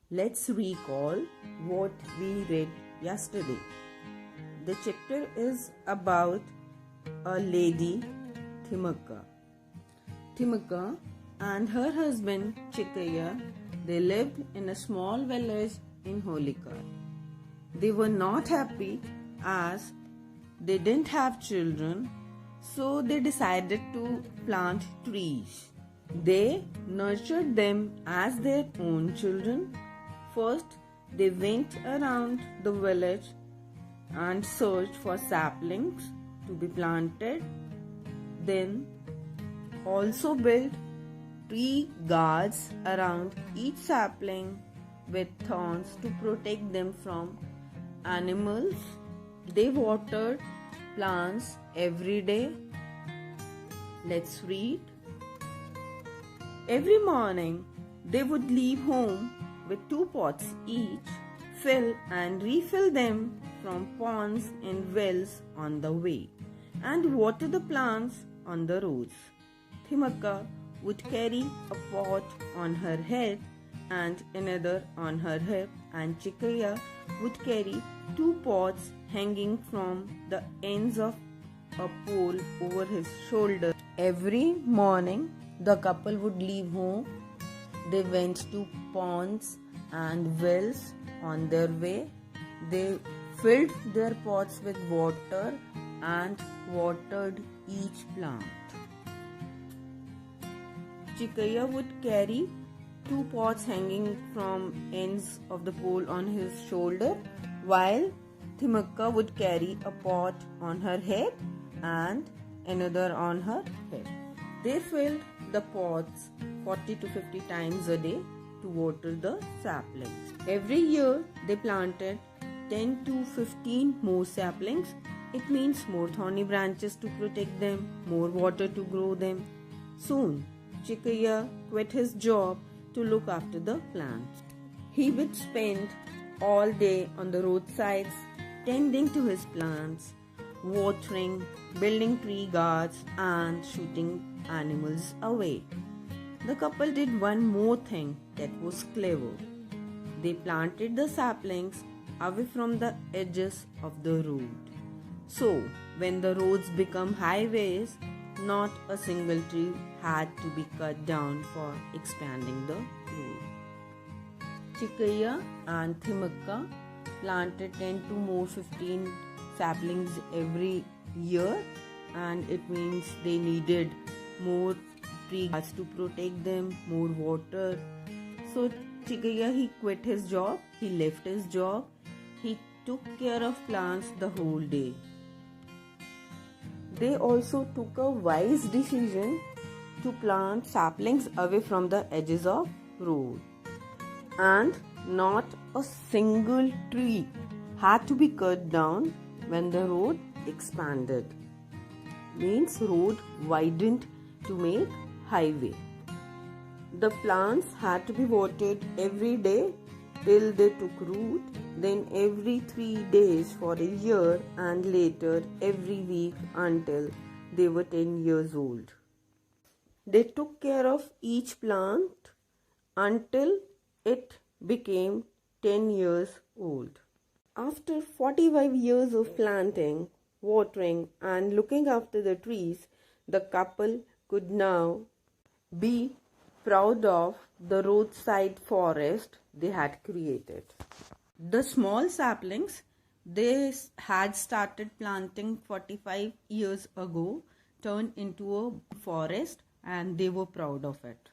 Let's recall what we read yesterday. The chapter is about a lady, Thimaka. Thimaka and her husband Chikkaya, they lived in a small village in Holikar. They were not happy as they didn't have children, so they decided to plant trees. They nurtured them as their own children. First, they went around the village and searched for saplings to be planted. Then, also built tree guards around each sapling with thorns to protect them from animals. They watered plants every day. Let's read. Every morning, they would leave home with 2 pots each, fill and refill them from ponds and wells on the way, and water the plants on the roads. Thimaka would carry a pot on her head and another on her hip, and Chikkaya would carry 2 pots hanging from the ends of a pole over his shoulder. Every morning, the couple would leave home. They went to ponds and wells on their way. They filled their pots with water and watered each plant. Chikkaya would carry 2 pots hanging from ends of the pole on his shoulder, while Thimaka would carry a pot on her head and another on her head. They filled the pots 40 to 50 times a day to water the saplings. Every year they planted 10 to 15 more saplings. It means more thorny branches to protect them, more water to grow them. Soon, Chikkaya quit his job to look after the plants. He would spend all day on the roadsides, tending to his plants, watering, building tree guards, and shooting animals away. The couple did one more thing that was clever. They planted the saplings away from the edges of the road. So, when the roads become highways, not a single tree had to be cut down for expanding the road. Chikkaya and Thimaka planted 10 to more 15 saplings every year, and it means they needed more tree guards to protect them, more water. So Chikkaya, he quit his job, he left his job, he took care of plants the whole day. They also took a wise decision to plant saplings away from the edges of road, and not a single tree had to be cut down when the road expanded. Means road widened to make highway. The plants had to be watered every day till they took root, then every 3 days for a year, and later every week until they were 10 years old. They took care of each plant until it became 10 years old. After 45 years of planting, watering, and looking after the trees, the couple could now be proud of the roadside forest they had created. The small saplings they had started planting 45 years ago turned into a forest, and they were proud of it.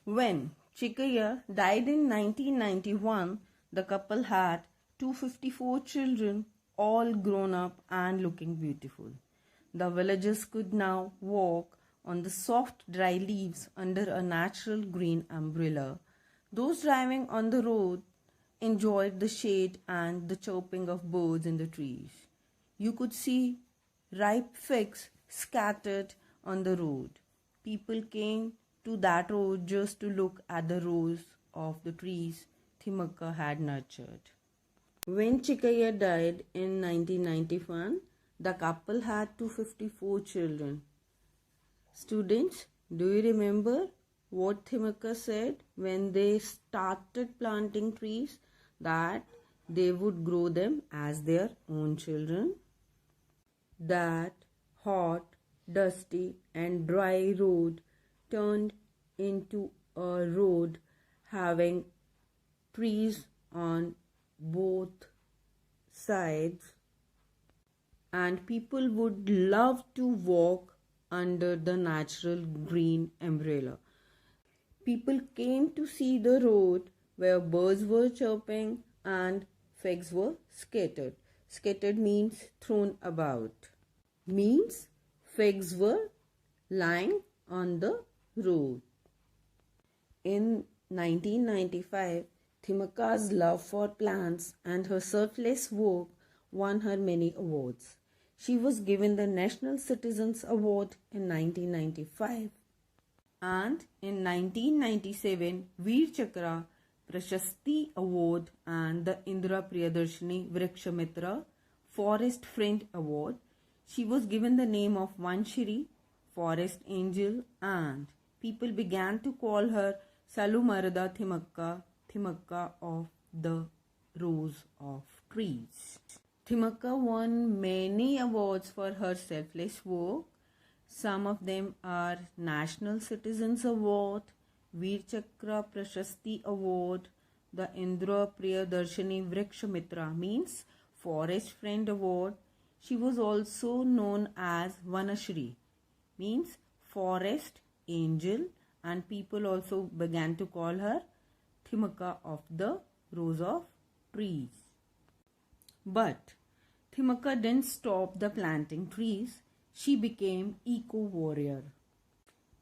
When Chikkaya died in 1991, the couple had 254 children, all grown up and looking beautiful. The villagers could now walk on the soft dry leaves under a natural green umbrella. Those driving on the road enjoyed the shade and the chirping of birds in the trees. You could see ripe figs scattered on the road. People came to that road just to look at the rows of the trees Thimaka had nurtured. When Chikkaya died in 1991, the couple had 254 children. Students, do you remember what Thimaka said when they started planting trees, that they would grow them as their own children. That hot, dusty and dry road turned into a road having trees on both sides, and people would love to walk under the natural green umbrella. People came to see the road where birds were chirping and figs were scattered. Scattered means thrown about. Means figs were lying on the road. In 1995, Thimaka's love for plants and her selfless work won her many awards. She was given the National Citizens Award in 1995 and in 1997 Veer Chakra Prashasti Award and the Indira Priyadarshini Vrikshamitra Forest Friend Award. She was given the name of Vanshiri, Forest Angel, and people began to call her Salumarada Thimaka, Thimaka of the Rose of Trees. Thimaka won many awards for her selfless work. Some of them are National Citizens Award, Veer Chakra Prashasti Award, the Indra Priyadarshini Vrikshamitra means Forest Friend Award. She was also known as Vanashri means Forest Angel, and people also began to call her Thimaka of the Rose of Trees. But Thimaka didn't stop the planting trees. She became eco-warrior.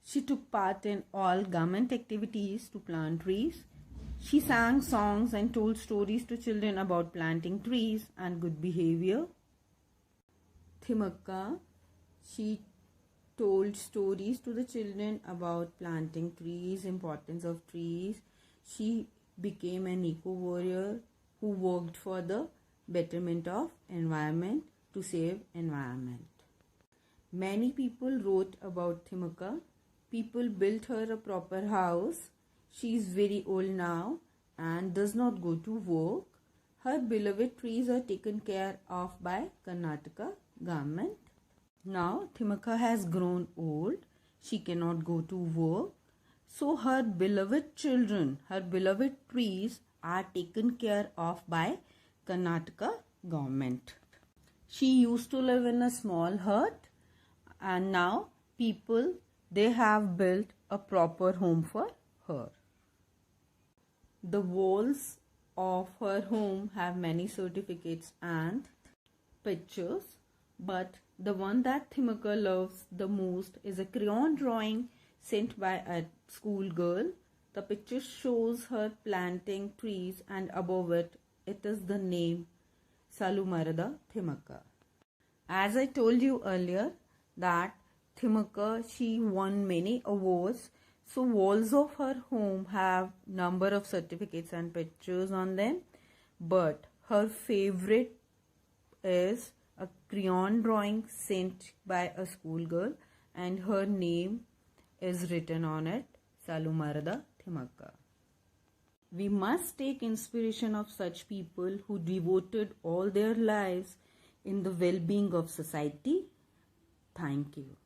She took part in all government activities to plant trees. She sang songs and told stories to children about planting trees and good behavior. Thimaka, she told stories to the children about planting trees, importance of trees. She became an eco-warrior who worked for the betterment of environment to save environment. Many people wrote about Thimaka. People built her a proper house. She is very old now and does not go to work. Her beloved trees are taken care of by Karnataka government. Now Thimaka has grown old. She cannot go to work. So her beloved children, her beloved trees are taken care of by Karnataka government. She used to live in a small hut, and now people, they have built a proper home for her. The walls of her home have many certificates and pictures, but the one that Thimaka loves the most is a crayon drawing sent by a school girl. The picture shows her planting trees, and above it is the name Salumarada Thimaka. As I told you earlier that Thimaka, she won many awards. So walls of her home have number of certificates and pictures on them. But her favorite is a crayon drawing sent by a schoolgirl, and her name is written on it, Salumarada Thimaka. We must take inspiration of such people who devoted all their lives in the well-being of society. Thank you.